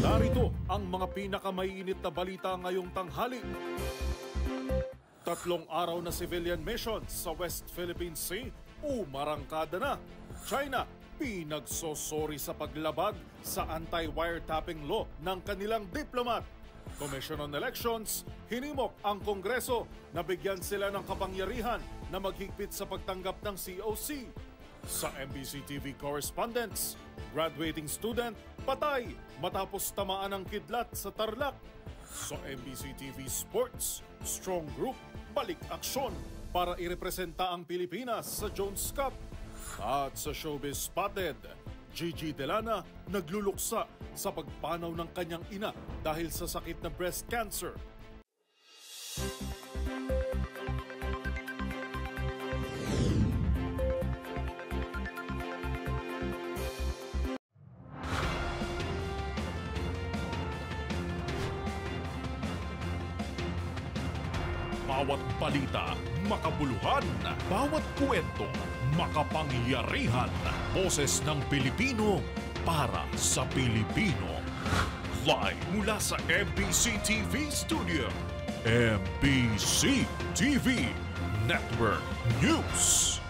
Narito ang mga pinakamainit na balita ngayong tanghali. 3 araw na civilian mission sa West Philippine Sea, umarangkada na. China, pinagsosori sa paglabag sa anti-wiretapping law ng kanilang diplomat. Commission on Elections, hinimok ang Kongreso na bigyan sila ng kapangyarihan na maghigpit sa pagtanggap ng COC. Sa MBC TV correspondents, graduating student patay matapos tamaan ng kidlat sa Tarlac. Sa MBC TV Sports, strong group balik aksyon para irepresenta ang Pilipinas sa Jones Cup. At sa Showbiz Spotted, Gigi Delana nagluluksa sa pagpanaw ng kanyang ina dahil sa sakit na breast cancer. Bawat balita, makabuluhan. Bawat kwento, makapangyarihan. Boses ng Pilipino para sa Pilipino. Live mula sa MBC TV Studio. MBC TV Network News.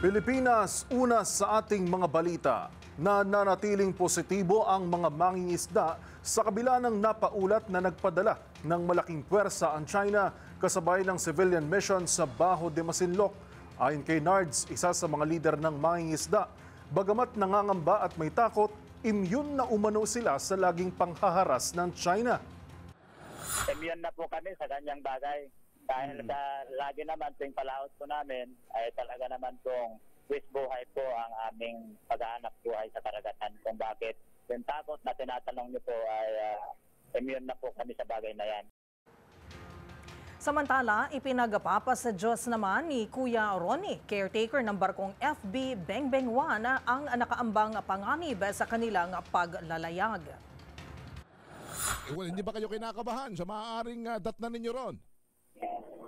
Pilipinas, una sa ating mga balita. Nananatiling positibo ang mga mangingisda sa kabila ng napaulat na nagpadala ng malaking puwersa ang China kasabay ng civilian mission sa Baho de Masinloc. Ayon kay Nards, isa sa mga lider ng mangingisda, bagamat nangangamba at may takot, immune na umano sila sa laging panghaharas ng China. Immune na po kami sa ganyang bagay dahil lagi naman tuwing palaot po namin ay talaga naman pong wis buhay po ang aming paghahanap buhay sa karagatan kung bakit yung takot na tinatanong niyo po ay immune na po kami sa bagay na yan. Samantala, ipinagpapa sa Diyos naman ni Kuya Ronnie, caretaker ng barkong FB Bengbeng 1 ang nakaambang panganib sa kanilang paglalayag. Well, hindi ba kayo kinakabahan sa maaaring datnan ninyo ron?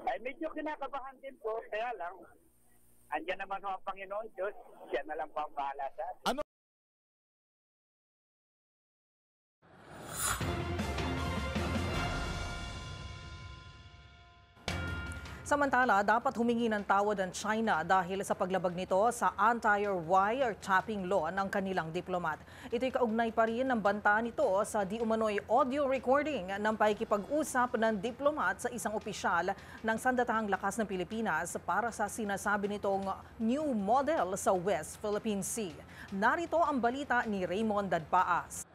Ay medyo kinakabahan din po, kaya lang andyan naman ang Panginoon Diyos, siya na lang po ang bahala sa atin. Ano? Samantala, dapat humingi ng tawad ang China dahil sa paglabag nito sa anti-wiretapping law ng kanilang diplomat. Ito'y kaugnay pa rin ng banta nito sa di umano'y audio recording ng pakikipag-usap ng diplomat sa isang opisyal ng Sandatahang Lakas ng Pilipinas para sa sinasabi nitong new model sa West Philippine Sea. Narito ang balita ni Raymond Dadpaas.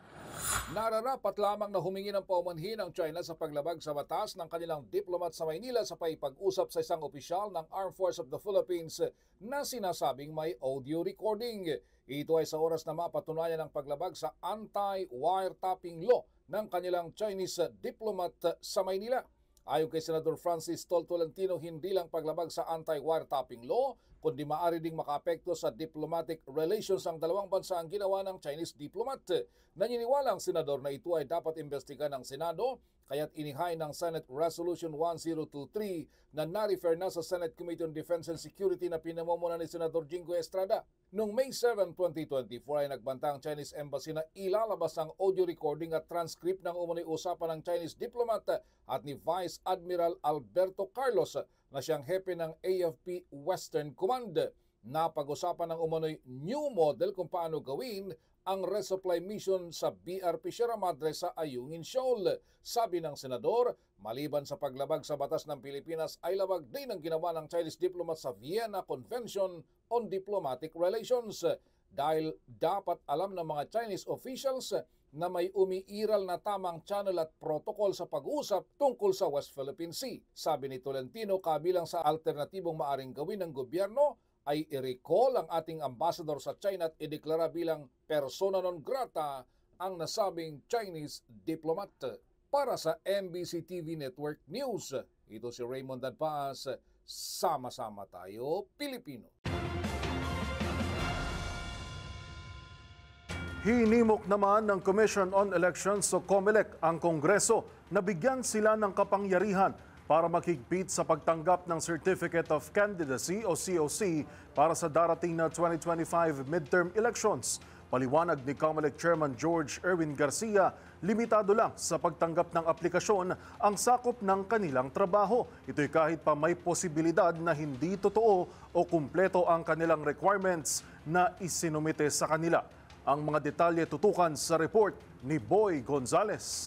Nararapat lamang na humingi ng paumanhin ang China sa paglabag sa batas ng kanilang diplomat sa Maynila sa paipag-usap sa isang opisyal ng Armed Forces of the Philippines na sinasabing may audio recording. Ito ay sa oras na mapatunayan ang paglabag sa anti-wiretapping law ng kanilang Chinese diplomat sa Maynila. Ayon kay Senador Francis Tolentino, hindi lang paglabag sa anti-wiretapping law, kundi maaari ding makaapekto sa diplomatic relations ang dalawang bansa ang ginawa ng Chinese diplomat. Naniniwala ang senador na ito ay dapat imbestigahan ng Senado, kaya't inihain ng Senate Resolution 1023 na na-refer na sa Senate Committee on Defense and Security na pinamumuno ni Senador Jingo Estrada. Noong May 7, 2024 ay nagbanta ang Chinese Embassy na ilalabas ang audio recording at transcript ng umano'y usapan ng Chinese diplomat at ni Vice Admiral Alberto Carlos na siyang hepe ng AFP Western Command. Napag-usapan ng umano'y new model kung paano gawin ang resupply mission sa BRP Sierra Madre sa Ayungin Shoal. Sabi ng senador, maliban sa paglabag sa batas ng Pilipinas ay labag din ang ginawa ng Chinese diplomat sa Vienna Convention on Diplomatic Relations dahil dapat alam ng mga Chinese officials na may umiiral na tamang channel at protocol sa pag-uusap tungkol sa West Philippine Sea. Sabi ni Tolentino, kabilang sa alternatibong maaring gawin ng gobyerno ay i-recall ang ating ambassador sa China at ideklara bilang persona non grata ang nasabing Chinese diplomat. Para sa MBC TV Network News, ito si Raymond Dadpaas, sama-sama tayo Pilipino. Hinimok naman ng Commission on Elections o COMELEC ang Kongreso na bigyan sila ng kapangyarihan para maghigpit sa pagtanggap ng Certificate of Candidacy o COC para sa darating na 2025 midterm elections. Paliwanag ni COMELEC Chairman George Erwin Garcia, limitado lang sa pagtanggap ng aplikasyon ang sakop ng kanilang trabaho. Ito'y kahit pa may posibilidad na hindi totoo o kumpleto ang kanilang requirements na isinumite sa kanila. Ang mga detalye tutukan sa report ni Boy Gonzales.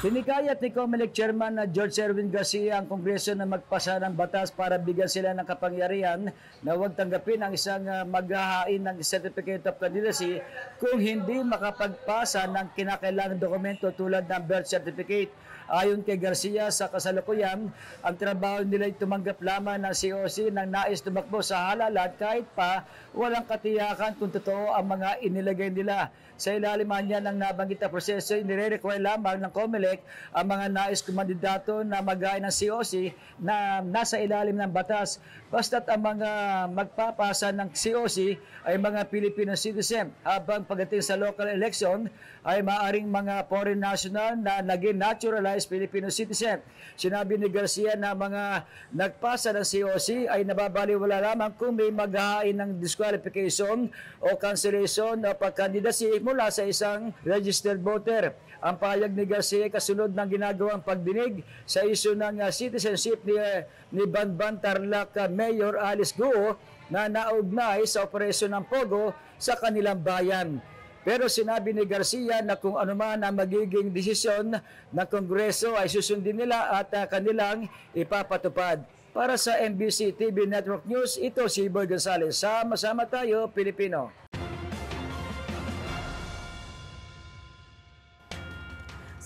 Hinikayat ni COMELEC Chairman na George Erwin Garcia ang Kongreso na magpasa ng batas para bigyan sila ng kapangyarihan na huwag tanggapin ang isang maghahain ng Certificate of Candidacy kung hindi makapagpasa ng kinakailangang dokumento tulad ng birth certificate. Ayon kay Garcia, sa kasalukuyan, ang trabaho nila ay tumanggap lamang ng COC ng nais tumakbo sa halalan kahit pa walang katiyakan kung totoo ang mga inilagay nila. Sa ilalim niya ng nabanggit na proseso, inire-require lamang ng COMELEC ang mga nais kumandidato na mag-ain ng COC na nasa ilalim ng batas. Basta't ang mga magpapasa ng COC ay mga Filipino citizen, habang pagdating sa local election ay maaaring mga foreign national na naging naturalized Filipino citizen. Sinabi ni Garcia na mga nagpasa ng COC ay nababaliwala lamang kung may maghahain ng disqualification o cancellation o pagkandidacy mula sa isang registered voter. Ang pahayag ni Garcia kasunod ng ginagawang pagdinig sa isyu ng citizenship ni Banban Tarlac Mayor Alice Guo na naugnay sa operasyon ng Pogo sa kanilang bayan. Pero sinabi ni Garcia na kung anuman ang magiging desisyon ng Kongreso ay susundin nila at kanilang ipapatupad. Para sa MBC TV Network News, ito si Boy Gonzales. Sama-sama tayo, Pilipino.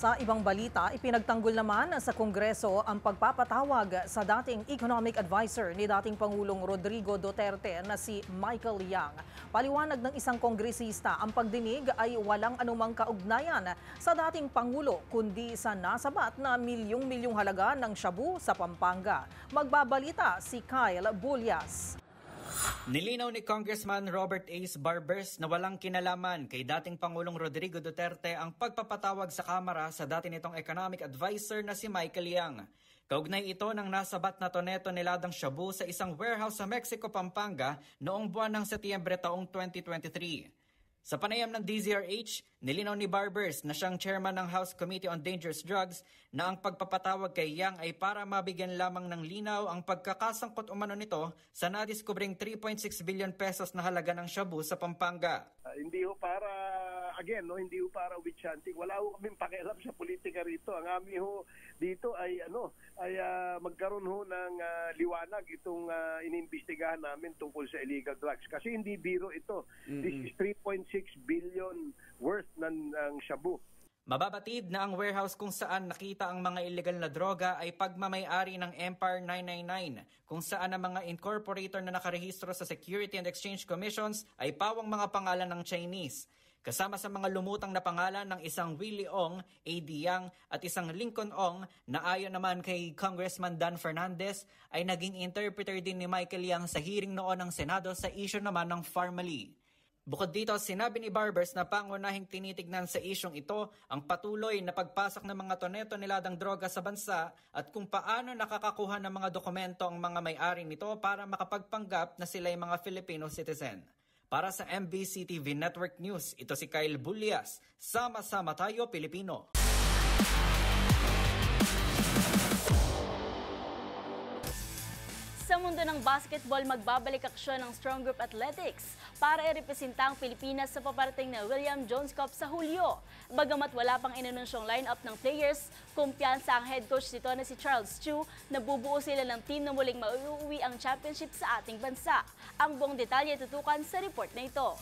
Sa ibang balita, ipinagtanggol naman sa Kongreso ang pagpapatawag sa dating economic advisor ni dating Pangulong Rodrigo Duterte na si Michael Yang. Paliwanag ng isang kongresista, ang pagdinig ay walang anumang kaugnayan sa dating Pangulo kundi sa nasabat na milyong-milyong halaga ng shabu sa Pampanga. Magbabalita si Kyle Bulyas. Nilinaw ni Congressman Robert Ace Barbers na walang kinalaman kay dating Pangulong Rodrigo Duterte ang pagpapatawag sa Kamara sa dati nitong economic advisor na si Michael Yang. Kaugnay ito ng nasabat na toneto niladang shabu sa isang warehouse sa Mexico, Pampanga noong buwan ng Setyembre taong 2023. Sa panayam ng DZRH, nilinaw ni Barbers na siyang chairman ng House Committee on Dangerous Drugs na ang pagpapatawag kay Yang ay para mabigyan lamang ng linaw ang pagkakasangkot umano nito sa nadiskubring 3.6 billion pesos na halaga ng shabu sa Pampanga. Hindi ho para, again, no, hindi ho para witch hunting. Wala ho kaming pakialam sa politika rito. Ang amin ho dito ay magkaroon ho ng liwanag itong inimbestigahan namin tungkol sa illegal drugs. Kasi hindi biro ito. This is 3.6 billion worth ng shabu. Mababatid na ang warehouse kung saan nakita ang mga illegal na droga ay pagmamay-ari ng Empire 999, kung saan ang mga incorporator na nakarehistro sa Security and Exchange Commissions ay pawang mga pangalan ng Chinese. Kasama sa mga lumutang na pangalan ng isang Willie Ong, A.D. Yang at isang Lincoln Ong na ayon naman kay Congressman Dan Fernandez ay naging interpreter din ni Michael Yang sa hearing noon ng Senado sa issue naman ng Pharmaly. Bukod dito, sinabi ni Barbers na pangunahing tinitignan sa isyong ito ang patuloy na pagpasok ng mga toneto niladang droga sa bansa at kung paano nakakakuha ng mga dokumento ang mga may-ari nito para makapagpanggap na sila ay mga Filipino citizen. Para sa MBC TV Network News, ito si Kyle Bulyas. Sama-sama tayo, Pilipino. Sa mundo ng basketball, magbabalik aksyon ng Strong Group Athletics para irepresenta ang Pilipinas sa paparating na William Jones Cup sa Hulyo. Bagamat wala pang inanunsyong lineup ng players, kumpiyansa ang head coach nito na si Charles Chu na bubuo sila ng team na muling mauuwi ang championship sa ating bansa. Ang buong detalye tutukan sa report na ito.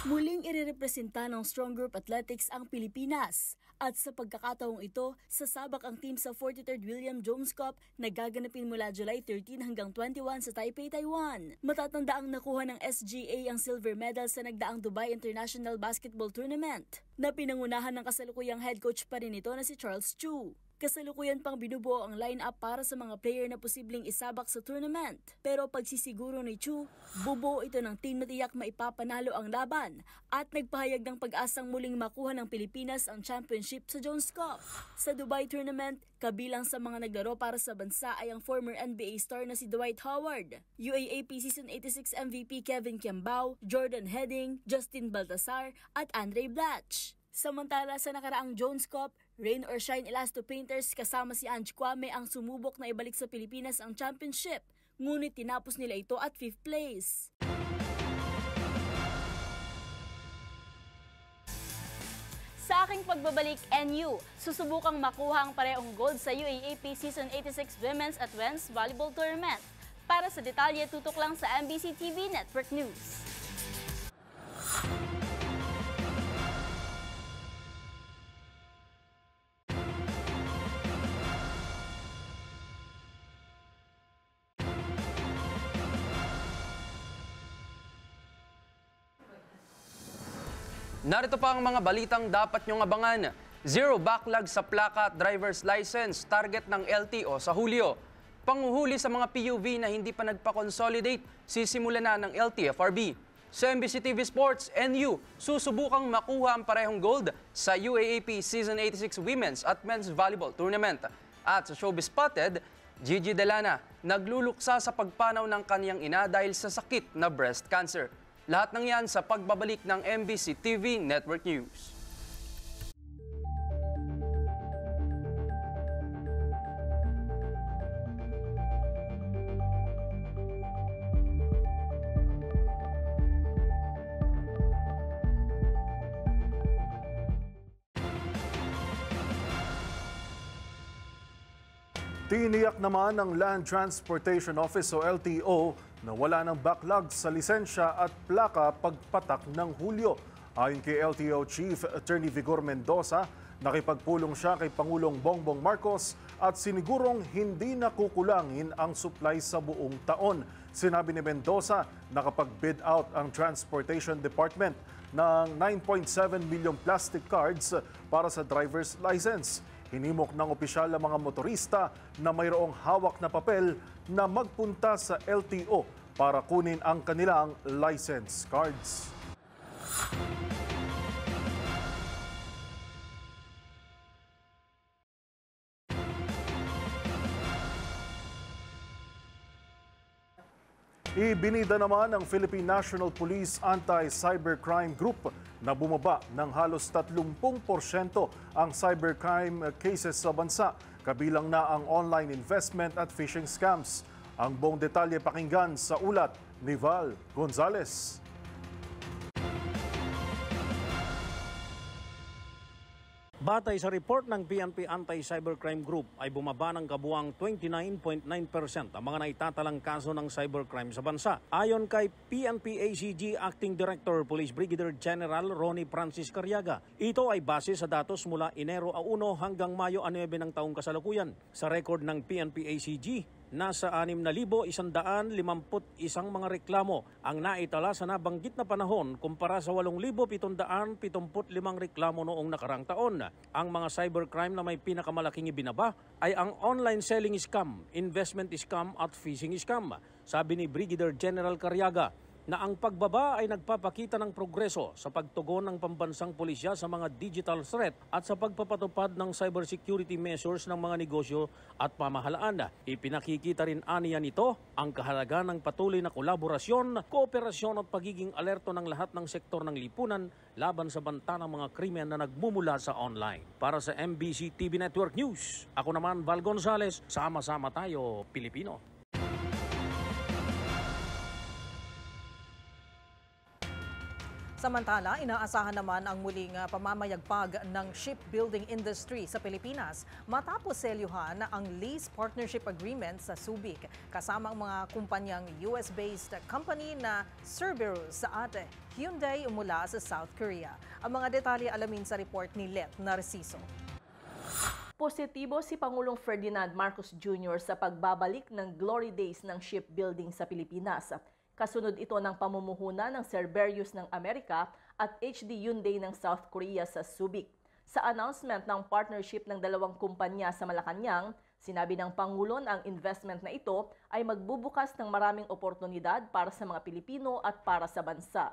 Muling irerepresenta ng Strong Group Athletics ang Pilipinas. At sa pagkakataong ito, sasabak ang team sa 43rd William Jones Cup na gaganapin mula July 13 hanggang 21 sa Taipei, Taiwan. Matatanda ang nakuha ng SGA ang silver medal sa nagdaang Dubai International Basketball Tournament na pinangunahan ng kasalukuyang head coach pa rin ito na si Charles Chu. Kasalukuyan pang binubuo ang line-up para sa mga player na posibleng isabak sa tournament. Pero pagsisiguro ni Chu, bubuo ito ng team na tiyak maipapanalo ang laban at nagpahayag ng pag-asang muling makuha ng Pilipinas ang championship sa Jones Cup. Sa Dubai Tournament, kabilang sa mga naglaro para sa bansa ay ang former NBA star na si Dwight Howard, UAAP Season 86 MVP Kevin Kiambao, Jordan Heading, Justin Baltasar at Andre Blatch. Samantala sa nakaraang Jones Cup, Rain or Shine Elasto Painters kasama si Ange Kwame ang sumubok na ibalik sa Pilipinas ang championship, ngunit tinapos nila ito at 5th place. Sa aking pagbabalik, NU, susubukang makuha ang parehong gold sa UAAP Season 86 Women's at Men's Volleyball Tournament. Para sa detalye, tutok lang sa MBC TV Network News. Narito pa ang mga balitang dapat nyong abangan. Zero backlog sa plaka at driver's license, target ng LTO sa Hulyo. Panguhuli sa mga PUV na hindi pa nagpa-consolidate, sisimula na ng LTFRB. Sa MBC TV Sports, NU, susubukang makuha ang parehong gold sa UAAP Season 86 Women's at Men's Volleyball Tournament. At sa Showbiz Spotted, Gigi Delana, nagluluksa sa pagpanaw ng kaniyang ina dahil sa sakit na breast cancer. Lahat ng yan sa pagbabalik ng MBC TV Network News. Tiniyak naman ng Land Transportation Office o LTO na wala ng backlog sa lisensya at plaka pagpatak ng Hulyo. Ayon kay LTO Chief Attorney Vigor Mendoza, nakipagpulong siya kay Pangulong Bongbong Marcos at sinigurong hindi nakukulangin ang supply sa buong taon. Sinabi ni Mendoza, nakapag-bid out ang Transportation Department ng 9.7 million plastic cards para sa driver's license. Hinimok ng opisyal ang mga motorista na mayroong hawak na papel na magpunta sa LTO para kunin ang kanilang license cards. Ibinida naman ng Philippine National Police Anti-Cybercrime Group na bumaba ng halos 30% ang cybercrime cases sa bansa, kabilang na ang online investment at phishing scams. Ang buong detalye pakinggan sa ulat ni Val Gonzalez. Batay sa report ng PNP Anti-Cybercrime Group ay bumaba ng kabuang 29.9% ang mga naitatalang kaso ng cybercrime sa bansa. Ayon kay PNP ACG Acting Director Police Brigadier General Ronnie Francis Carriaga, ito ay base sa datos mula Enero 1 hanggang Mayo 9 ng taong kasalukuyan. Sa record ng PNP ACG, nasa 6,151 mga reklamo ang naitala sa nabanggit na panahon kumpara sa 8,775 reklamo noong nakarang taon. Ang mga cybercrime na may pinakamalaking ibinaba ay ang online selling scam, investment scam at phishing scam. Sabi ni Brigadier General Carriaga na ang pagbaba ay nagpapakita ng progreso sa pagtugon ng pambansang pulisya sa mga digital threat at sa pagpapatupad ng cybersecurity measures ng mga negosyo at pamahalaan. Ipinakikita rin aniya nito ang kahalagaan ng patuloy na kolaborasyon, kooperasyon at pagiging alerto ng lahat ng sektor ng lipunan laban sa banta ng mga krimen na nagmumula sa online. Para sa MBC TV Network News, ako naman Val Gonzalez, sama-sama tayo Pilipino. Samantala, inaasahan naman ang muling pamamayagpag ng shipbuilding industry sa Pilipinas matapos selyuhan ang lease partnership agreement sa Subic kasama ang mga kumpanyang US-based company na Cerberus at Hyundai mula sa South Korea. Ang mga detalye alamin sa report ni Let Narciso. Positibo si Pangulong Ferdinand Marcos Jr. sa pagbabalik ng glory days ng shipbuilding sa Pilipinas. Kasunod ito ng pamumuhunan ng Cerberus ng Amerika at HD Hyundai ng South Korea sa Subic. Sa announcement ng partnership ng dalawang kumpanya sa Malacanang, sinabi ng Pangulo na ang investment na ito ay magbubukas ng maraming oportunidad para sa mga Pilipino at para sa bansa.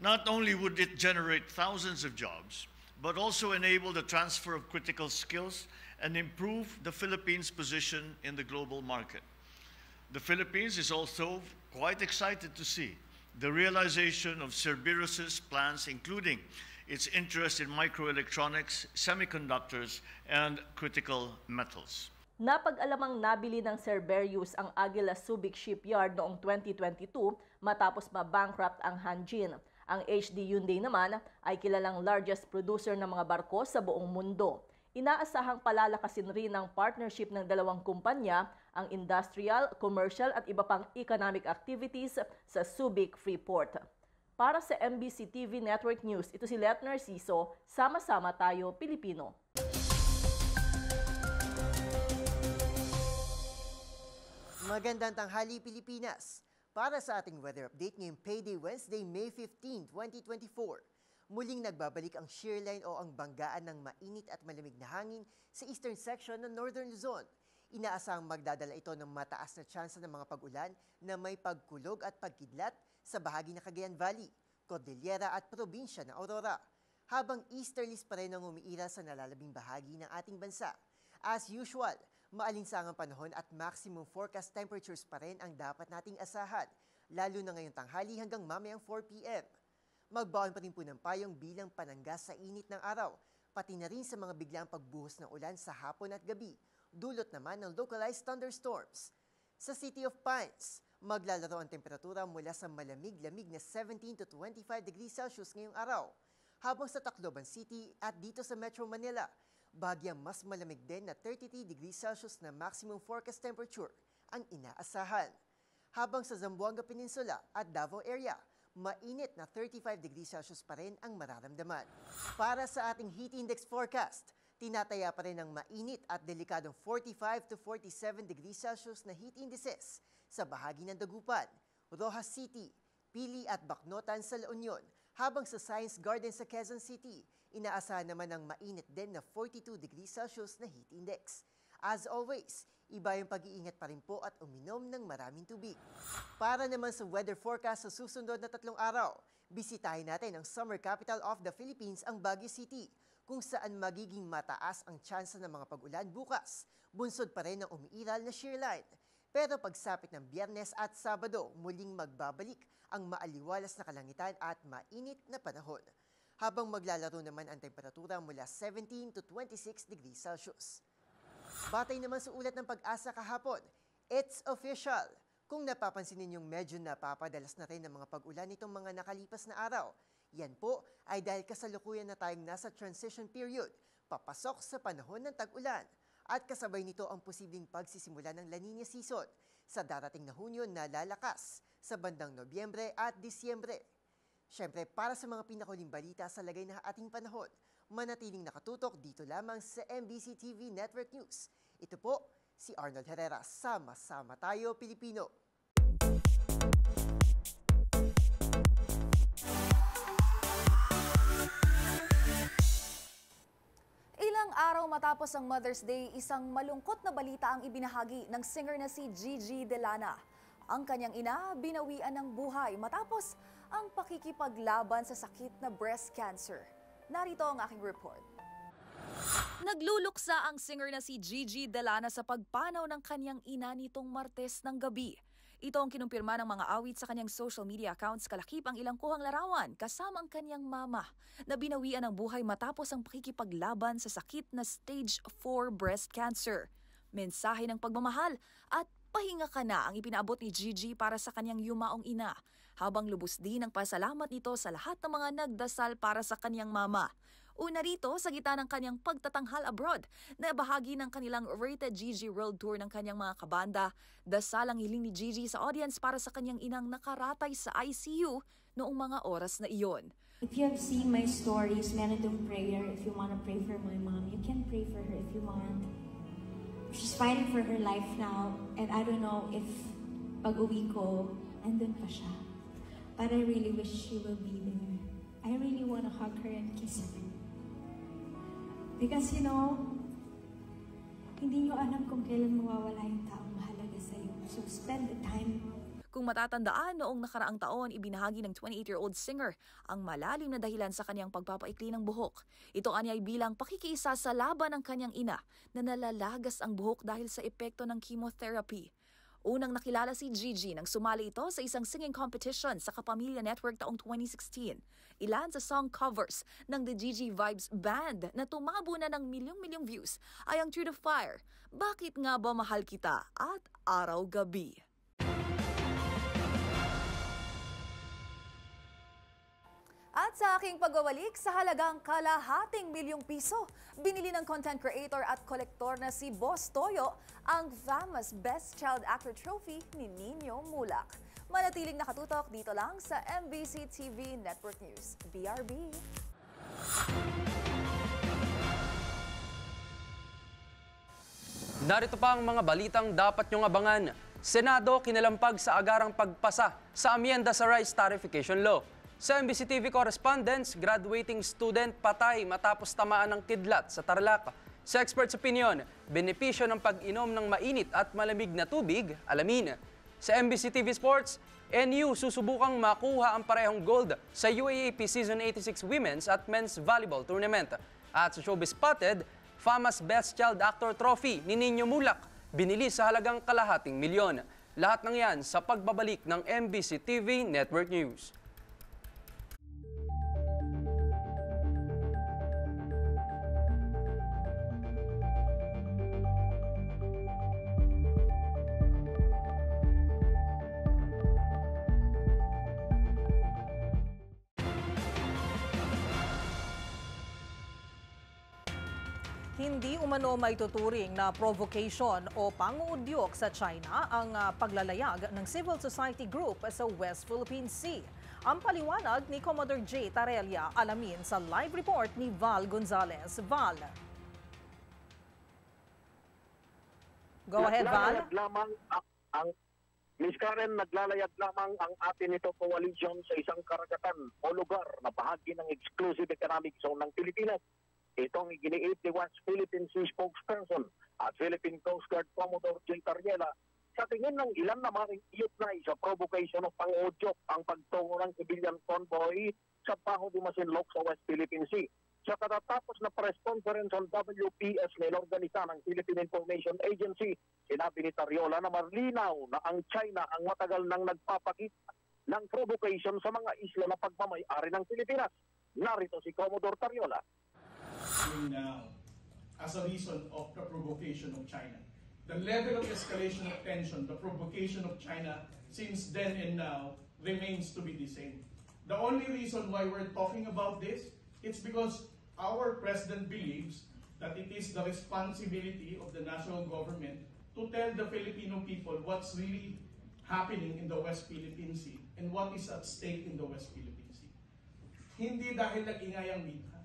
Not only would it generate thousands of jobs, but also enable the transfer of critical skills and improve the Philippines' position in the global market. The Philippines is also quite excited to see the realization of Cerberus's plans, including its interest in microelectronics, semiconductors, and critical metals. Napag-alamang nabili ng Cerberus ang Aguila Subic Shipyard noong 2022 matapos ma-bankrupt ang Hanjin. Ang HD Hyundai naman ay kilalang largest producer ng mga barko sa buong mundo. Inaasahang palalakasin rin ng partnership ng dalawang kumpanya ang industrial, commercial at iba pang economic activities sa Subic Freeport. Para sa MBC TV Network News, ito si Let Narciso, Sama-sama Tayo Pilipino. Magandang tanghali Pilipinas. Para sa ating weather update ngayong Payday Wednesday, May 15, 2024. Muling nagbabalik ang shear line o ang banggaan ng mainit at malamig na hangin sa eastern section ng Northern Luzon. Inaasahang magdadala ito ng mataas na tsansa ng mga pag-ulan na may pagkulog at pagkidlat sa bahagi ng Cagayan Valley, Cordillera at probinsya ng Aurora. Habang easterlies pa rin ang umiira sa nalalabing bahagi ng ating bansa. As usual, maalinsangang panahon at maximum forecast temperatures pa rin ang dapat nating asahan, lalo na ngayong tanghali hanggang mamayang 4 p.m. Magbaon pa rin po ng payong bilang panangga sa init ng araw, pati na rin sa mga biglang pagbuhos ng ulan sa hapon at gabi, dulot naman ng localized thunderstorms. Sa City of Pines, maglalaro ang temperatura mula sa malamig-lamig na 17 to 25 degrees Celsius ngayong araw, habang sa Tacloban City at dito sa Metro Manila, bahagyang mas malamig din na 33 degrees Celsius na maximum forecast temperature ang inaasahan. Habang sa Zamboanga Peninsula at Davao area, mainit na 35 degrees Celsius pa rin ang mararamdaman. Para sa ating heat index forecast, tinataya pa rin ang mainit at delikadong 45 to 47 degrees Celsius na heat indices sa bahagi ng Dagupan, Rojas City, Pili at Bacnotan sa La Union, habang sa Science Garden sa Quezon City, inaasahan naman ang mainit din na 42 degrees Celsius na heat index. As always, iba yung pag-iingat pa rin po at uminom ng maraming tubig. Para naman sa weather forecast sa susunod na 3 araw, bisitahin natin ang summer capital of the Philippines, ang Baguio City, kung saan magiging mataas ang tsansa ng mga pag-ulan bukas. Bunsod pa rin ang umiiral na shear line. Pero pagsapit ng Biyernes at Sabado, muling magbabalik ang maaliwalas na kalangitan at mainit na panahon. Habang maglalaro naman ang temperatura mula 17 to 26 degrees Celsius. Batay naman sa ulat ng Pag-asa kahapon, it's official. Kung napapansin ninyong medyo napapadalas na rin ng mga pag-ulan nitong mga nakalipas na araw, yan po ay dahil kasalukuyan na tayong nasa transition period, papasok sa panahon ng tag-ulan. At kasabay nito ang posibleng pagsisimula ng La Nina season sa darating na Hunyo na lalakas sa bandang Nobyembre at Disyembre. Siyempre, para sa mga pinakuling balita sa lagay ng ating panahon, manatiling nakatutok dito lamang sa MBC TV Network News. Ito po si Arnold Herrera. Sama-sama tayo, Pilipino. Ilang araw matapos ang Mother's Day, isang malungkot na balita ang ibinahagi ng singer na si Gigi Delana. Ang kanyang ina, binawian ng buhay matapos ang pakikipaglaban sa sakit na breast cancer. Narito ang aking report. Nagluluksa ang singer na si Gigi Delana sa pagpanaw ng kanyang ina nitong Martes ng gabi. Ito ang kinumpirma ng mga awit sa kanyang social media accounts kalakip ang ilang kuhang larawan kasama ang kanyang mama na binawian ng buhay matapos ang pakikipaglaban sa sakit na stage 4 breast cancer. Mensahe ng pagmamahal at pahinga ka na ang ipinaabot ni Gigi para sa kanyang yumaong ina, habang lubos din ang pasalamat nito sa lahat ng mga nagdasal para sa kanyang mama. Una rito sa gitna ng kanyang pagtatanghal abroad na bahagi ng kanilang Rated Gigi World Tour ng kanyang mga kabanda, dasal ang hiling ni Gigi sa audience para sa kanyang inang nakaratay sa ICU noong mga oras na iyon. If you have seen my stories, meron dong prayer. If you want to pray for my mom, you can pray for her if you want. She's fighting for her life now, and I don't know if pag-uwi ko, andun pa siya. But I really wish she will be there. I really want to hug her and kiss her. Because hindi nyo alam kung kailan mawawala yung taong mahalaga sa'yo. So spend the time. Kung matatandaan, noong nakaraang taon, ibinahagi ng 28-year-old singer ang malalim na dahilan sa kanyang pagpapaikli ng buhok. Ito anyay bilang pakikiisa sa laban ng kanyang ina na nalalagas ang buhok dahil sa epekto ng chemotherapy. Unang nakilala si Gigi nang sumali ito sa isang singing competition sa Kapamilya Network taong 2016. Ilan sa song covers ng The Gigi Vibes Band na tumabo na ng milyong-milyong views ay ang Through the Fire, Bakit Nga Ba Mahal Kita at Araw-Gabi. At sa aking pagbabalik sa halagang ₱250,000, binili ng content creator at kolektor na si Boss Toyo ang famous Best Child Actor Trophy ni Nino Mulak. Manatiling nakatutok dito lang sa MBC TV Network News. BRB! Narito pa ang mga balitang dapat nyong abangan. Senado kinalampag sa agarang pagpasa sa amyenda sa Rice Tarification Law. Sa MBC TV correspondents, graduating student patay matapos tamaan ng kidlat sa Tarlac. Sa experts' opinion, benepisyo ng pag-inom ng mainit at malamig na tubig, alamin. Sa MBC TV Sports, NU susubukang makuha ang parehong gold sa UAAP Season 86 Women's at Men's Volleyball Tournament. At sa Showbiz Spotted, famous Best Child Actor Trophy ni Nino Mulak, binili sa halagang ₱250,000. Lahat ng yan sa pagbabalik ng MBC TV Network News. Hindi umano may tuturing na provocation o panguudyok sa China ang paglalayag ng civil society group sa West Philippine Sea. Ang paliwanag ni Commodore J. Tarella, alamin sa live report ni Val Gonzalez. Val. Go ahead, Val. Miss Karen, naglalayag lamang ang atin ito coalition sa isang karagatan o lugar na bahagi ng exclusive economic zone ng Pilipinas. Itong iginiit ni West Philippine Sea spokesperson at Philippine Coast Guard Commodore J. Tarella. Sa tingin ng ilan na maring iugnay sa provocation o pang-udyok ang pagtungo ng civilian convoy sa Baho de Masinloc sa West Philippine Sea. Sa katatapos na press conference on WPS na inorganisa ng Philippine Information Agency, sinabi ni Tariola na malinaw na ang China ang matagal nang nagpapakita ng provocation sa mga isla na pagmamay-ari ng Pilipinas. Narito si Commodore Tariola. Now, as a reason of the provocation of China. The level of escalation of tension, the provocation of China since then and now remains to be the same. The only reason why we're talking about this, it's because our president believes that it is the responsibility of the national government to tell the Filipino people what's really happening in the West Philippine Sea and what is at stake in the West Philippine Sea. Hindi dahil nag-ingay ang media.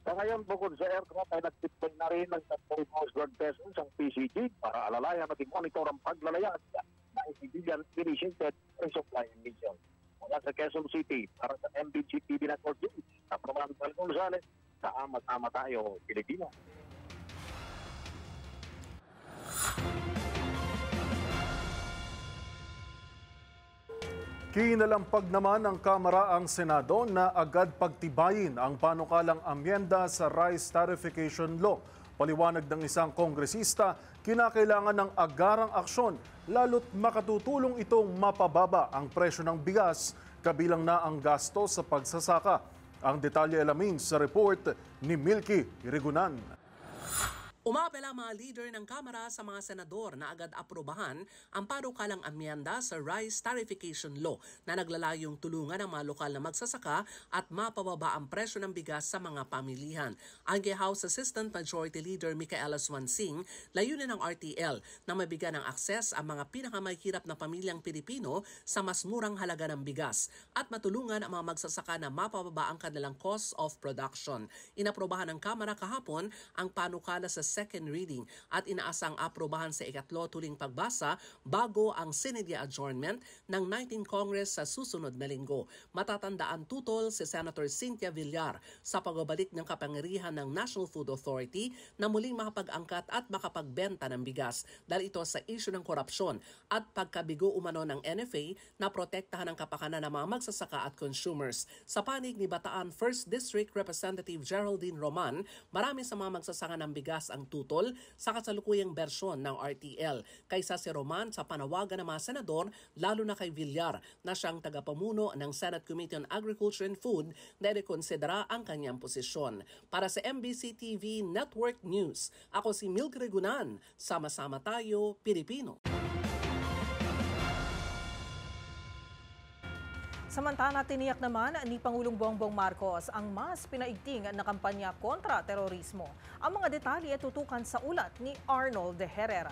Sa ngayon, bukod sa aircraft ay nagtipay na rin ng 10 Coast Guard vessels ang PCG para alalayan at i-monitor ang paglalayag ng civilian initiated resupply mission. Mula sa Quezon City, para sa MBC TV Network News, sa Proman Val Gonzalez, sa Amat-Ama Tayo, Pilipinas. Kinalampag naman ng Kamara ang Senado na agad pagtibayin ang panukalang amyenda sa Rice Tarification Law. Paliwanag ng isang kongresista, kinakailangan ng agarang aksyon lalo't makatutulong itong mapababa ang presyo ng bigas, kabilang na ang gasto sa pagsasaka. Ang detalye alamin sa report ni Milky Irigunan. Umapela ang mga leader ng Kamara sa mga senador na agad aprobahan ang panukalang amyenda sa Rice Tarification Law na naglalayong tulungan ang mga lokal na magsasaka at mapababa ang presyo ng bigas sa mga pamilihan. Ang House Assistant Majority Leader Micaela Swansing, layunin ng RTL na mabigyan ng akses ang mga pinakamahihirap na pamilyang Pilipino sa mas murang halaga ng bigas at matulungan ang mga magsasaka na mapababa ang kanilang cost of production. Inaprobahan ng Kamara kahapon ang panukala sa second reading at inaasang aprobahan sa ikatlo tuling pagbasa bago ang Senate adjournment ng 19th Congress sa susunod na linggo. Matatandaan tutol si Senator Cynthia Villar sa pagbabalik ng kapangyarihan ng National Food Authority na muling makapag-angkat at makapagbenta ng bigas dahil ito sa issue ng korupsyon at pagkabigo umano ng NFA na protektahan ang kapakanan ng mga magsasaka at consumers. Sa panig ni Bataan 1st District Representative Geraldine Roman, marami sa mga magsasaka ng bigas ang tutol sa kasalukuyang bersyon ng RTL kaysa si Roman sa panawagan ng mga senador lalo na kay Villar na siyang tagapamuno ng Senate Committee on Agriculture and Food na rekonsidera ang kanyang posisyon. Para sa MBC TV Network News, ako si Milk Regunan. Sama-sama tayo, Pilipino. Samantala, tiniyak naman ni Pangulong Bongbong Marcos ang mas pinaigting na kampanya kontra terorismo. Ang mga detalye tutukan sa ulat ni Arnold de Herrera.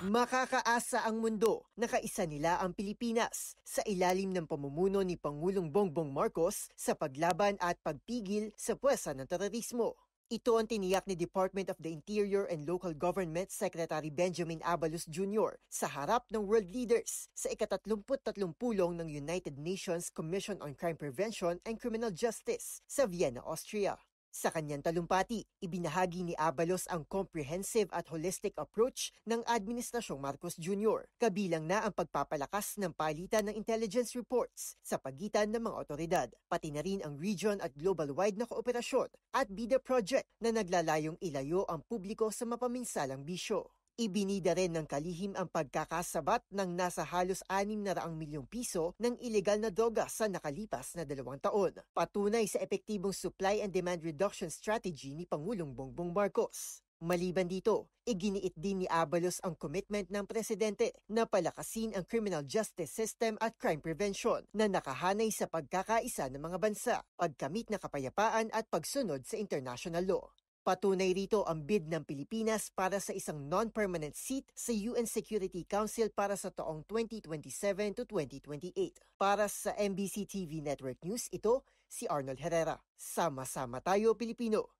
Makakaasa ang mundo, nakaisa nila ang Pilipinas sa ilalim ng pamumuno ni Pangulong Bongbong Marcos sa paglaban at pagpigil sa puwersa ng terorismo. Ito ang tiniyak ni Department of the Interior and Local Government Secretary Benjamin Abalos Jr. sa harap ng world leaders sa ika-33 pulong ng United Nations Commission on Crime Prevention and Criminal Justice sa Vienna, Austria. Sa kanyang talumpati, ibinahagi ni Abalos ang comprehensive at holistic approach ng Administrasyong Marcos Jr. Kabilang na ang pagpapalakas ng palitan ng intelligence reports sa pagitan ng mga otoridad, pati na rin ang region at global-wide na kooperasyon at BIDA project na naglalayong ilayo ang publiko sa mapaminsalang bisyo. Ibinida rin ng kalihim ang pagkakasabat ng nasa halos 600 milyong piso ng ilegal na droga sa nakalipas na 2 taon. Patunay sa epektibong supply and demand reduction strategy ni Pangulong Bongbong Marcos. Maliban dito, iginiit din ni Abalos ang commitment ng presidente na palakasin ang criminal justice system at crime prevention na nakahanay sa pagkakaisa ng mga bansa, pagkamit na kapayapaan at pagsunod sa international law. Patunay rito ang bid ng Pilipinas para sa isang non-permanent seat sa UN Security Council para sa taong 2027 to 2028. Para sa MBC TV Network News, ito si Arnold Herrera. Sama-sama tayo, Pilipino!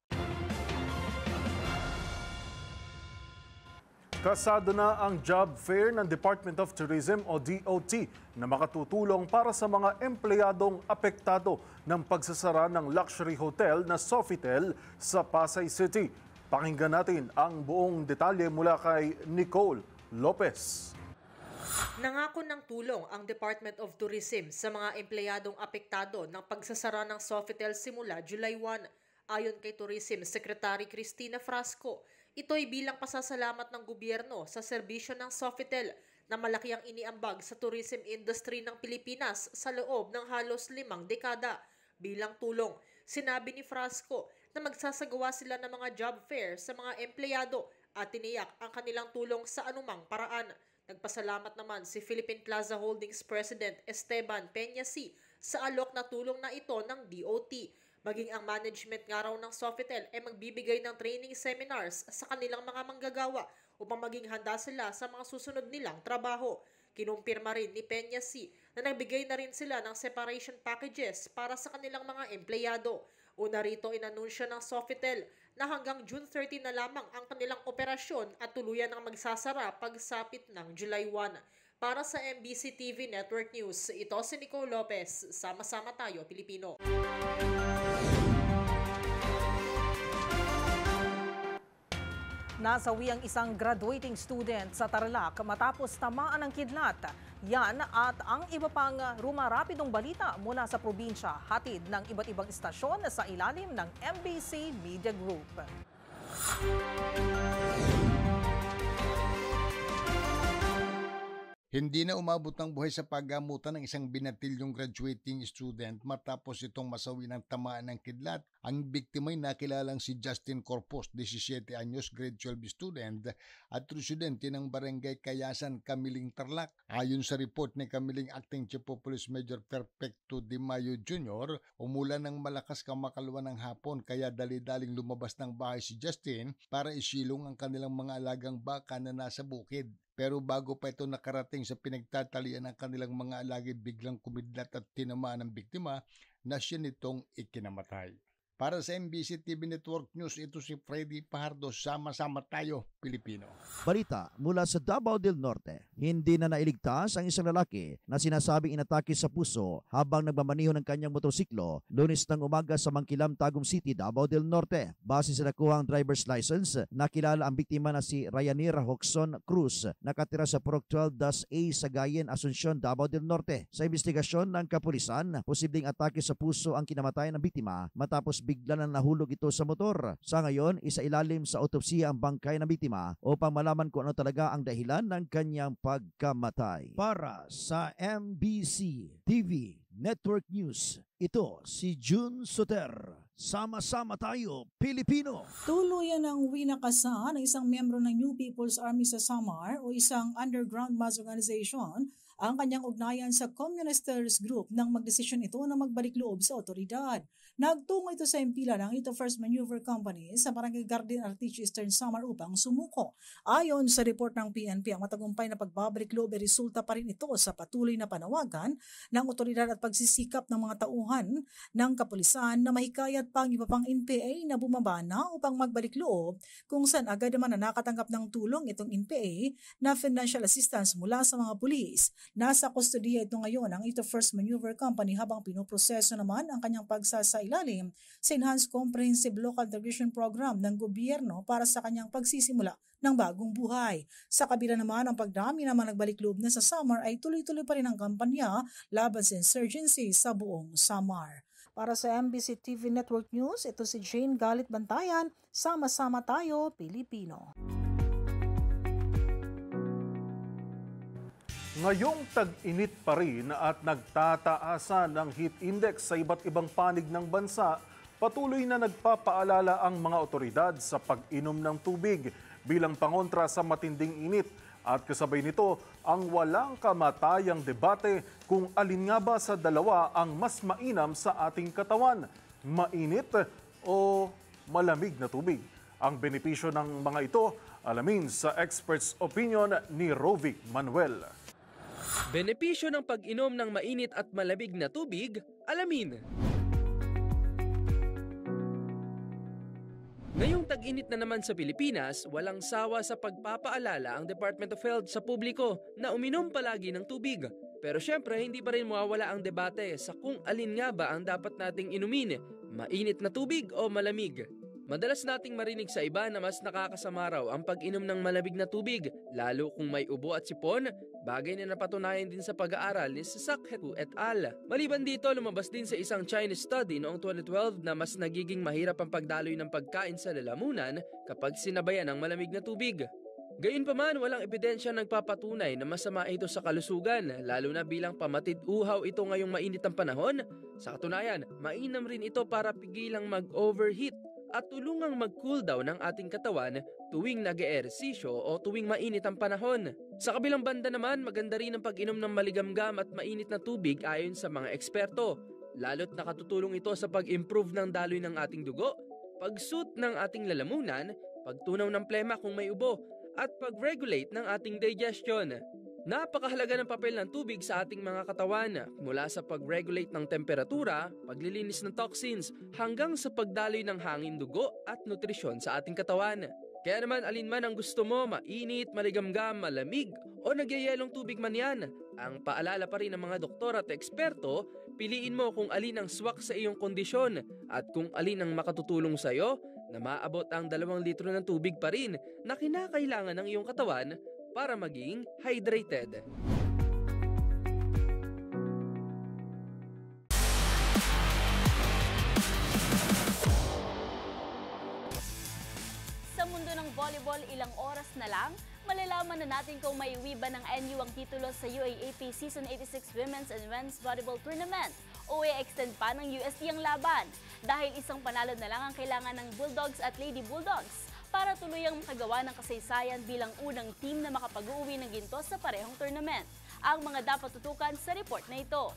Kasado na ang job fair ng Department of Tourism o DOT na makatutulong para sa mga empleyadong apektado ng pagsasara ng luxury hotel na Sofitel sa Pasay City. Pakinggan natin ang buong detalye mula kay Nicole Lopez. Nangako ng tulong ang Department of Tourism sa mga empleyadong apektado ng pagsasara ng Sofitel simula July 1. Ayon kay Tourism Secretary Cristina Frasco, ito'y bilang pasasalamat ng gobyerno sa serbisyo ng Sofitel na malaki ang iniambag sa tourism industry ng Pilipinas sa loob ng halos 5 dekada. Bilang tulong, sinabi ni Frasco na magsasagawa sila ng mga job fair sa mga empleyado at tiniyak ang kanilang tulong sa anumang paraan. Nagpasalamat naman si Philippine Plaza Holdings President Esteban Peñasi sa alok na tulong na ito ng DOT. Maging ang management nga raw ng Sofitel ay magbibigay ng training seminars sa kanilang mga manggagawa upang maging handa sila sa mga susunod nilang trabaho. Kinumpirma rin ni Peñasi na nagbigay na rin sila ng separation packages para sa kanilang mga empleyado. Una rito inanunsyo ng Sofitel na hanggang June 30 na lamang ang kanilang operasyon at tuluyan ang magsasara pagsapit ng July 1. Para sa MBC TV Network News, ito si Nicole Lopez. Sama-sama tayo, Pilipino. Nasawi ang isang graduating student sa Tarlac matapos tamaan ng kidlat. Yan at ang iba pang rumarapidong balita mula sa probinsya, hatid ng iba't ibang istasyon sa ilalim ng MBC Media Group. Hindi na umabot ng buhay sa paggamutan ng isang binatilyong graduating student matapos itong masawi ng tamaan ng kidlat. Ang biktima ay nakilalang si Justin Corpus, 17 anyos, grade 12 student at residente ng Barangay Kayasan, Kamiling, Tarlac. Ayon sa report ni Kamiling Acting Chief of Police Major Perfecto Di Mayo Jr., umulan ng malakas kamakalawa ng hapon kaya dali-daling lumabas ng bahay si Justin para isilong ang kanilang mga alagang baka na nasa bukid. Pero bago pa ito nakarating sa pinagtatalian ng kanilang mga alagi, biglang kumidlat at tinamaan ng biktima na siya nitong ikinamatay. Para sa MBC TV Network News, ito si Freddy Pajardo. Sama-sama tayo, Pilipino. Balita mula sa Davao del Norte. Hindi na nailigtas ang isang lalaki na sinasabing inatake sa puso habang nagmamaniho ng kanyang motorsiklo Lunes ng umaga sa Mangkilam, Tagum City, Davao del Norte. Base sa nakuhang driver's license, nakilala ang biktima na si Ryanir Hoxon Cruz, nakatira sa Purok 12-A Sagayen, Asuncion, Davao del Norte. Sa investigasyon ng kapulisan, posibleng atake sa puso ang kinamatayan ng biktima matapos bigla na nahulog ito sa motor. Sa ngayon, isailalim sa autopsiya ang bangkay ng biktima upang malaman kung ano talaga ang dahilan ng kanyang pagkamatay. Para sa MBC TV Network News, ito si June Soter. Sama-sama tayo, Pilipino! Tuluyan ng winakasahan ng isang miyembro ng New People's Army sa Samar o isang underground mass organization ang kanyang ugnayan sa Communist Terrorist Group nang magdesisyon ito na magbalik loob sa otoridad. Nagtungo ito sa impila ng 81st Maneuver Company sa Barangay Garden Artiche, Eastern Samar upang sumuko. Ayon sa report ng PNP, ang matagumpay na pagbabalik loob ay resulta pa rin ito sa patuloy na panawagan ng otoridad at pagsisikap ng mga tauhan ng kapulisan na mahikayat pa ang iba pang NPA na bumaba na upang magbalik loob, kung saan agad naman na nakatanggap ng tulong itong NPA na financial assistance mula sa mga pulis. Nasa kustodiya ito ngayon ang 81st Maneuver Company habang pinoproseso naman ang kanyang pagsasailalim sa Enhanced Comprehensive Local Integration Program ng gobyerno para sa kanyang pagsisimula ng bagong buhay. Sa kabila naman, ang pagdami naman nagbalik loob na sa Samar ay tuloy-tuloy pa rin ang kampanya laban sa insurgency sa buong Samar. Para sa MBC TV Network News, ito si Jane Galit Bantayan. Sama-sama tayo, Pilipino. Ngayong tag-init pa rin at nagtataasan ng heat index sa iba't ibang panig ng bansa, patuloy na nagpapaalala ang mga otoridad sa pag-inom ng tubig bilang pangontra sa matinding init at kasabay nito ang walang kamatayang debate kung alin nga ba sa dalawa ang mas mainam sa ating katawan, mainit o malamig na tubig. Ang benepisyo ng mga ito, alamin sa expert's opinion ni Rovic Manuel. Benepisyo ng pag-inom ng mainit at malamig na tubig, alamin. Ngayong tag-init na naman sa Pilipinas, walang sawa sa pagpapaalala ang Department of Health sa publiko na uminom palagi ng tubig. Pero syempre, hindi pa rin mawawala ang debate sa kung alin nga ba ang dapat nating inumin, mainit na tubig o malamig. Madalas nating marinig sa iba na mas nakakasama raw ang pag-inom ng malamig na tubig, lalo kung may ubo at sipon, bagay na napatunayan din sa pag-aaral ni Sasakhetu et al. Maliban dito, lumabas din sa isang Chinese study noong 2012 na mas nagiging mahirap ang pagdaloy ng pagkain sa lalamunan kapag sinabayan ng malamig na tubig. Gayunpaman, walang ebidensya nagpapatunay na masama ito sa kalusugan, lalo na bilang pamatid-uhaw ito ngayong mainit ang panahon. Sa katunayan, mainam rin ito para pigilang mag-overheat at tulungang mag-cool down ng ating katawan tuwing nag-eehersisyo o tuwing mainit ang panahon. Sa kabilang banda naman, maganda rin ang pag-inom ng maligamgam at mainit na tubig ayon sa mga eksperto. Lalo't nakatutulong ito sa pag-improve ng daloy ng ating dugo, pag-soothe ng ating lalamunan, pagtunaw ng plema kung may ubo, at pag-regulate ng ating digestion. Napakahalaga ng papel ng tubig sa ating mga katawan, mula sa pag-regulate ng temperatura, paglilinis ng toxins, hanggang sa pagdaloy ng hangin, dugo at nutrisyon sa ating katawan. Kaya naman alinman ang gusto mo, mainit, maligamgam, malamig o nagyayelong tubig man yan. Ang paalala pa rin ng mga doktor at eksperto, piliin mo kung alin ang swak sa iyong kondisyon at kung alin ang makatutulong sa iyo na maabot ang 2 litro ng tubig pa rin na kinakailangan ng iyong katawan para maging hydrated. Sa mundo ng volleyball, ilang oras na lang, malalaman na natin kung may iwi ba ng NU ang titulo sa UAAP Season 86 Women's and Men's Volleyball Tournament o i-extend pa ng UST ang laban dahil isang panalo na lang ang kailangan ng Bulldogs at Lady Bulldogs para tuluyang makagawa ng kasaysayan bilang unang team na makapag-uwi ng ginto sa parehong tournament. Ang mga dapat tutukan sa report na ito.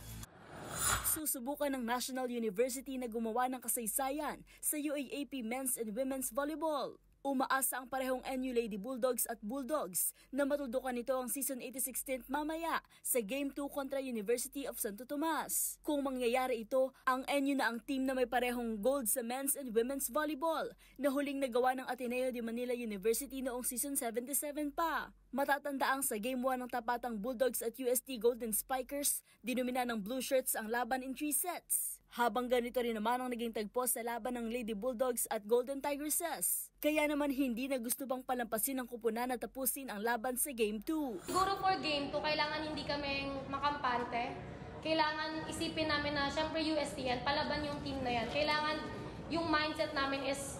Susubukan ng National University na gumawa ng kasaysayan sa UAAP Men's and Women's Volleyball. Umaasa ang parehong NU Lady Bulldogs at Bulldogs na matuldukan nito ang Season 86 16th mamaya sa Game 2 kontra University of Santo Tomas. Kung mangyayari ito, ang NU na ang team na may parehong gold sa men's and women's volleyball na huling nagawa ng Ateneo de Manila University noong Season 77 pa. Matatandaang sa Game 1 ng tapatang Bulldogs at UST Golden Spikers, dinumina ng Blue Shirts ang laban in 3 sets. Habang ganito rin naman ang naging tagpo sa laban ng Lady Bulldogs at Golden Tigresses. Kaya naman hindi na gusto bang palampasin ng kupunan at tapusin ang laban sa Game 2. Siguro for Game 2, kailangan hindi kami makampante. Kailangan isipin namin na syempre UST yan, palaban yung team na yan. Kailangan yung mindset namin is,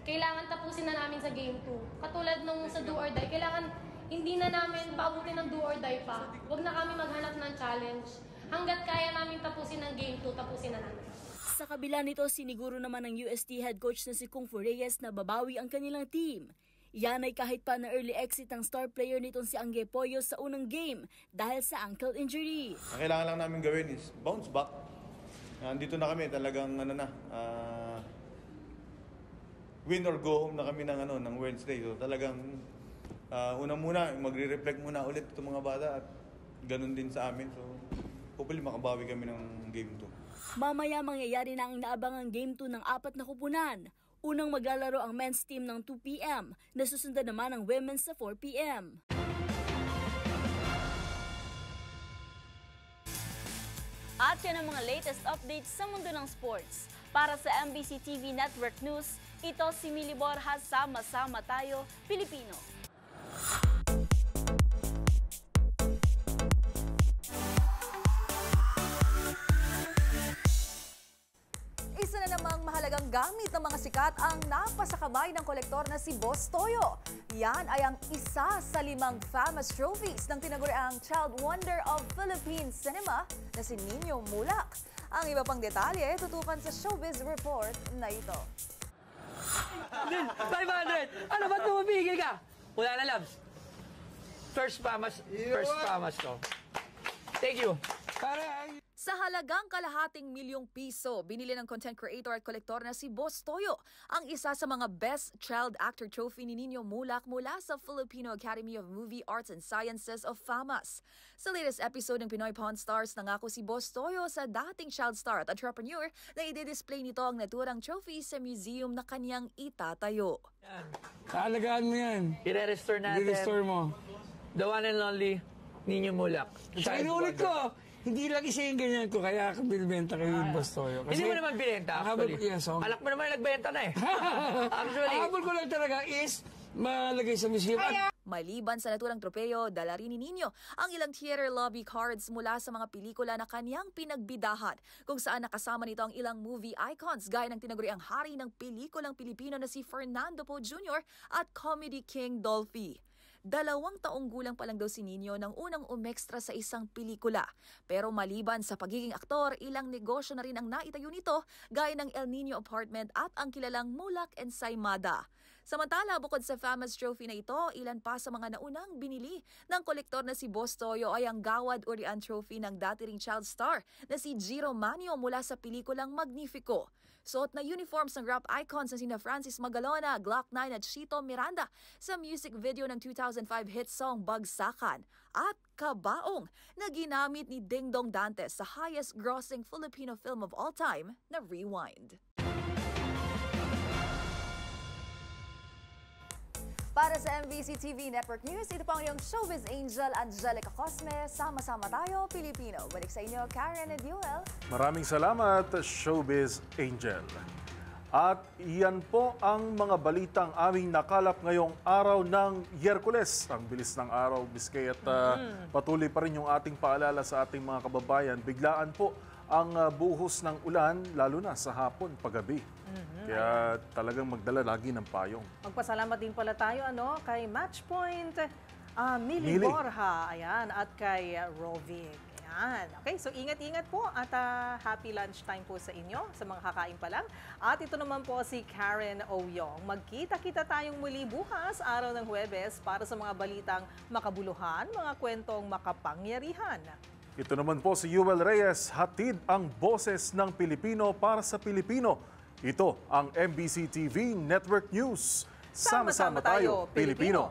kailangan tapusin na namin sa Game 2. Katulad nung sa do or die, kailangan hindi na namin paabutin ng do or die pa. Huwag na kami maghanap ng challenge. Hanggat kaya namin tapusin ang Game 2, tapusin na namin. Sa kabila nito, siniguro naman ng UST head coach na si Kung Fu Reyes na babawi ang kanilang team. Yan ay kahit pa na early exit ang star player nitong si Angge Poyo sa unang game dahil sa ankle injury. Ang kailangan lang namin gawin is bounce back. Andito na kami, talagang win or go home na kami ng Wednesday. So talagang una muna, magre-reflect muna ulit itong mga bata at ganun din sa amin. So hopefully makabawi kami ng Game 2. Mamaya mangyayari na ang inaabangang Game 2 ng 4 na kupunan. Unang maglalaro ang men's team ng 2 p.m. na susundan naman ang women's sa 4 p.m. At yan ang mga latest updates sa mundo ng sports. Para sa MBC TV Network News, ito si Mili Borja, sama-sama tayo, Pilipino. Isa na namang mahalagang gamit ng mga sikat ang napasakamay ng kolektor na si Boss Toyo. Yan ay ang isa sa 5 famous trophies ng tinaguriang Child Wonder of Philippine Cinema na si Nino Mulak. Ang iba pang detalye tutukan sa Showbiz Report na ito. 500! Ano, ba't bumibigil ka? Wala na, Labs. First pamas ko. Thank you. Sa halagang ₱250,000, binili ng content creator at kolektor na si Boss Toyo ang isa sa mga Best Child Actor Trophy ni Nino Mulak mula sa Filipino Academy of Movie Arts and Sciences of FAMAS. Sa latest episode ng Pinoy Pawn Stars, nangako si Boss Toyo sa dating child star at entrepreneur na i-display nito ang naturang trophy sa museum na kanyang itatayo. Kaalagaan mo yan. I-restore natin. I-restore mo. The one and only Nino Mulak. Sa inulit ko! Hindi lang isa yung ganyan ko, kaya binibenta kayo yung Boss Toyo. Hindi mo naman binenta, actually. Alak mo naman nagbenta na eh. Actually. Ang habol ko lang talaga is malagay sa museum. Maliban sa naturang tropeyo, dala rin ni Nino ang ilang theater lobby cards mula sa mga pelikula na kanyang pinagbidahan, kung saan nakasama nito ang ilang movie icons gaya ng tinaguriang hari ng pelikulang Pilipino na si Fernando Poe Jr. at comedy king Dolphy. 2 taong gulang pa lang daw si Nino nang unang umextra sa isang pelikula. Pero maliban sa pagiging aktor, ilang negosyo na rin ang naitayo nito gaya ng El Nino Apartment at ang kilalang Mulak Ensaymada. Samantala, bukod sa famous trophy na ito, ilan pa sa mga naunang binili ng kolektor na si Boss Toyo ay ang Gawad Urian Trophy ng dati ring child star na si Giro Manio mula sa pelikulang Magnifico. Suot na uniforms ng rap icons na sina Francis Magalona, Glock 9 at Chito Miranda sa music video ng 2005 hit song Bagsakan. At Kabaong na ginamit ni Ding Dong Dantes sa highest grossing Filipino film of all time na Rewind. Para sa MBC TV Network News, ito po ang iyong Showbiz Angel Angelica Cosme. Sama-sama tayo, Pilipino. Balik sa inyo, Karen and Joel. Maraming salamat, Showbiz Angel. At iyan po ang mga balitang aming nakalap ngayong araw ng Miyerkules. Ang bilis ng araw, biskay at patuloy pa rin yung ating paalala sa ating mga kababayan. Biglaan po ang buhos ng ulan, lalo na sa hapon, paggabi. Kaya talagang magdala lagi ng payong. Magpasalamat din pala tayo kay Matchpoint, Mili Borja, ayan, at kay Rovic. Ayan. Okay, so ingat-ingat po at happy lunchtime po sa inyo, sa mga kakain pa lang. At ito naman po si Karen Oyong. Magkita-kita tayong muli bukas, araw ng Huwebes, para sa mga balitang makabuluhan, mga kwentong makapangyarihan. Ito naman po si Joel Reyes, hatid ang boses ng Pilipino para sa Pilipino. Ito ang MBC TV Network News. Sama-sama tayo, Pilipino.